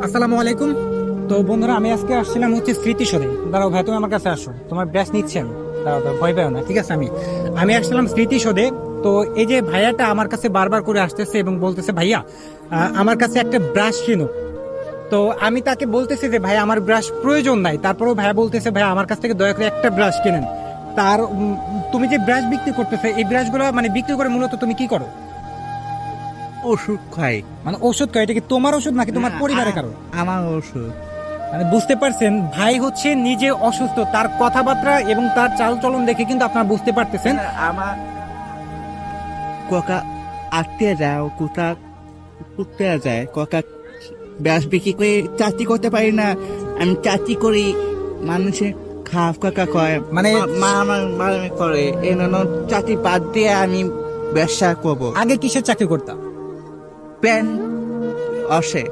আসসালামু আলাইকুম। তো বন্ধুরা, আমি আজকে আসছিলাম হচ্ছে স্মৃতিসৌধে। দাঁড়াও ভাই, তুমি আমার কাছে আসো, তোমার ব্যাস নিচ্ছে আমি। দাঁড়াও দাঁড়াও, ভয় পেও না, ঠিক আছে? আমি আমি আসছিলাম স্মৃতিসৌধে। তো এই যে ভাইয়াটা আমার কাছে বারবার করে আসতেছে এবং বলতেছে, ভাইয়া আমার কাছে একটা ব্রাশ কিনো। তো আমি তাকে বলতেছি যে ভাই, আমার ব্রাশ প্রয়োজন নাই। তারপরেও ভাইয়া বলতেছে, ভাই আমার কাছ থেকে দয়া করে একটা ব্রাশ কিনেন। তার তুমি যে ব্রাশ বিক্রি করতেছে, এই ব্রাশগুলো মানে বিক্রি করে মূলত তুমি কি করো? ওষুধ খাই। মানে ওষুধ কয়, এটা কি তোমার ওষুধ নাকি তোমার পরিবারের কারো? আমার ওষুধ। মানে বুঝতে পারছেন, ভাই হচ্ছে নিজে অসুস্থ, তার কথাবার্তা এবং তার চালচলন দেখে কিন্তু আপনারা বুঝতে পারতেছেন। আমার ককা আটতে যায়, ও কোথা উঠতে যায়। ককা ব্যাস বিক্রি করে চাকরি করতে পারি না, আমি চাকরি করি। মানুষের খাপ কাকা কয়, মানে মা আমার মারামারি করে, এই জন্য চাকরি বাদ দিয়ে আমি ব্যবসা করবো। আগে কিসের চাকরি করতাম? প্যান আসে